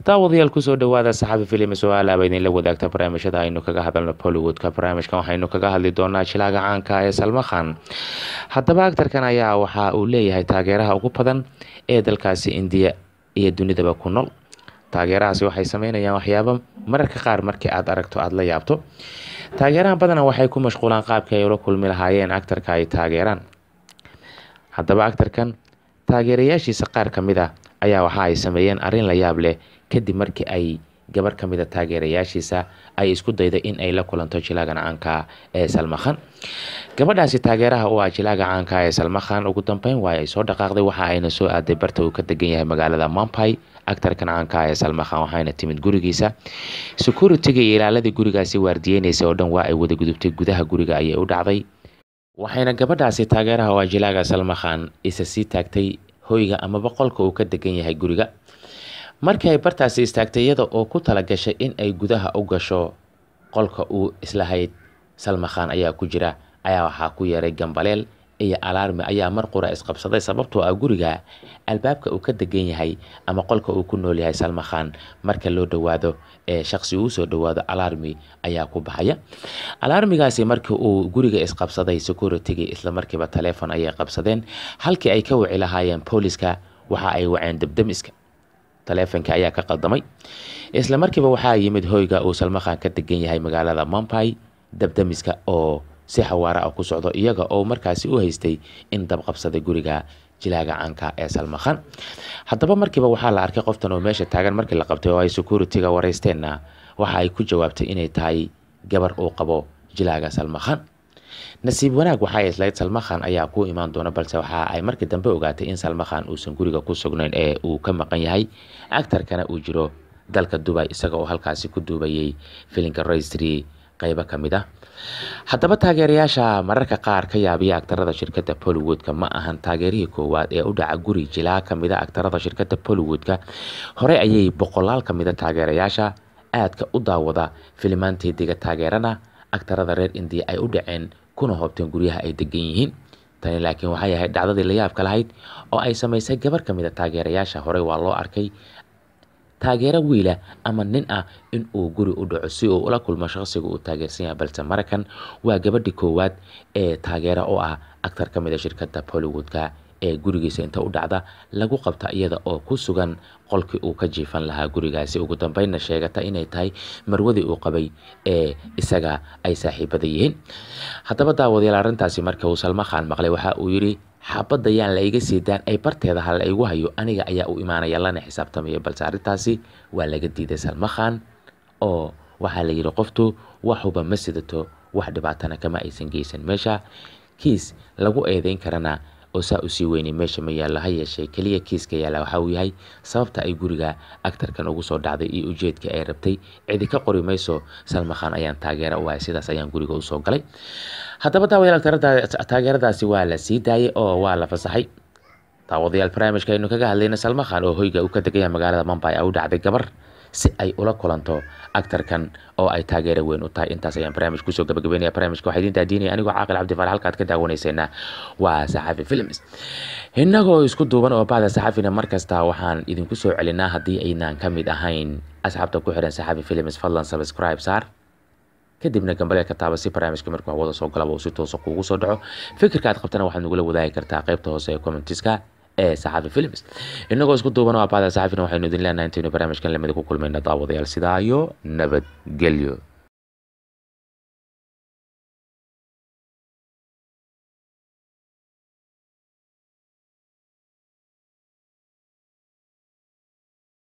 daawadayaal kusoo dhawaada saxafi filim su'aalaha baydin la wadaagta barnaamijyada aynu kaga hadalno Bollywoodka barnaamijkan waxaynu kaga hadli doonaa jilaaga caanka ee Salman. Haddaba aktarkan ayaa waxa uu leeyahay taageeraha ugu badan ee dalkaasi India iyo dunidaba ku nool. Taageerahaasi waxay sameynayaan waxyaabo mararka qaar markii aad aragto aad la yaabto. Taageeraha badan waxay ku mashquulaan qaabka ay ula kulmi lahaayeen aktarka ay taageeraan. Haddaba aktarkan taageerayaashiisa qaar ka mid ah ayaa waxa ay sameeyeen arrin la yaab leh kadib markii ay gabar ka mid ah taageerayaashiisa ay isku dayday in ay la kulanto jilaaga caanka ee Salman. Gabadhaasi taageeraha u ah jilaaga caanka ee Salman ugu dambeyn waa ay soo dhaqaaqday waxa ayna soo aaday barta uu ka degan yahay magaalada Mumbai. Aktarkan caanka ee Salman waxayna timid gurigiisa. Security-ga iyo ilaaladii gurigaasi waardiyeynaysa oo dhan waa ay wada gudubtay gudaha guriga ayay u dhacday. Waxayna gabadhaasi taageeraha u ah jilaaga Salman isa sii taagtay hoyga ama boqolka uu ka degan yahay guriga. Markii ay bartaasi istaagtay iyada oo ku tala gashay in ay gudaha u gasho qolka uu islahayd Salman ayaa ku jira ayaa waxa ku yeeray gambaleel iyo alarmi ayaa mar qura isqabsaday sababtoo ah guriga albaabka uu ka degan yahay ama qolka uu ku nool yahay Salman marka loo dhawaado shakhsi uu soo dhawaado alarmi ayaa ku baxaya. Alarmigaasi markii uu guriga isqabsaday security-ga isla markiiba telefoon ayay qabsadeen halkii ay ka wici lahaayeen booliska waxa ay waceen dabdamiska. Telefoonka ayaa ka qaldamay isla markiiba waxa yimid hoyga uu Salman ka degan yahay magaalada Mumbai dabdamiska oo si xawaara ah ku socdo iyaga oo markaasi u haystay in dab qabsaday guriga jilaaga caanka ee Salman. Haddaba markiiba waxa la arkay qoftan oo meesha taagan markii la qabtay oo ay security-ga wareysteenna waxa ay ku jawaabtay inay tahay gabar uu qabo jilaaga Salman. Nasiib wanaag waxa ay islayd Salman ayaa ku imaan doona balse waxa ay markii dambe ogaatay in Salman uusan guriga ku sugnayn ee uu ka maqan yahay aktarkana uu jiro dalka Dubai isaga oo halkaasi ku duubayay filimka Raystri qaybo ka mid ah. Haddaba taageerayaasha mararka qaar ka yaabiya aktarada shirkadda Bollywoodka ma ahan taageerihii koowaad ee u dhaca guri jilaa ka mid ah aktarada shirkadda Bollywoodka. Hore ayay boqolaal ka mid ah taageerayaasha aadka u daawada filimaanteediga taageerana aktarada reer India ay u dhaceen kuna hoobteen guryaha ay degan yihiin. Tani laakiin waxay ahayd dhacdadii la yaabka lahayd oo ay samaysay gabar ka mid ah taageerayaasha. Hore waa loo arkay taageero wiila ama nin ah in uu guri u dhaco si uu ula kulmo shakhsiga uu taageersan yahay balse markan waa gabadhii koowaad ee taageero oo ah aktar ka mid ah shirkadda Bollywoodka ee gurigiisa inta u dhacda lagu qabta iyada oo ku sugan qolkii uu ka jiifan lahaa gurigaasi ugu dambeynna sheegata inay tahay marwadii uu qabay ee isaga ay saaxiibada yihiin. Haddaba daawadayaal arrintaasi markii uu Salman maqlay waxa uu yiri xabadda yaan la iga siidaan ay barteeda hal la igu hayo aniga ayaa u imaanaya lana xisaabtamaya balse arrintaasi waa laga diiday Salman oo waxa la yiri qoftu waxuba ma sidato wax dhibaatana kama aysan geysan meesha kiis lagu eedeyn karana oo saa u sii weynay meesha ma yaala ha yeeshee kaliya kiiska yaala waxa uu yahay sababta ay guriga aktarkan ugu soo dhacday iyo ujeedka ay rabtay cidi ka qori mayso Salman ayaan taageero u ahay sidaas ayaan guriga u soo galay. Haddaba daawadayaal taageeradaasi waa la sii daayay oo waa la fasaxay. Daawadayaal barnaamijka aynu kaga hadlayna Salman oo hoyga uu ka degan yahay magaalada Mumbai u dhacday gabar si ay ula kulanto aktarkan oo ay taageero weyn u tahay. Intaas ayaan barnaamij kusoo gabagabeynaya. Barnaamijka waxaa idin daadinaya anigoo Caaqil Cabdi Faarax halkaad ka daawanayseena waa Saxafi Films. Innagoo isku duuban oo baahda saxafina markasta waxaan idinku soo celinaa haddii aynaan ka mid ahayn asxaabta ku xiran Saxafi Films fadlan subscribe saar kadibna gambaleel ka taaba si barnaamijka markuu wada soo galaba uu si toos ah kuugu soo dhaco. Fikirka aad qabtana waxaad nagula wadaagi kartaa qaybta hoose ee commentiska ee Saxafi Films. Innagoo isku duuban oo baahda saxafina waxaynu idin leenahay intaanu barnaamijkan lamid ku kulmayna daawadayaal sidaa iyo nabadgelyo.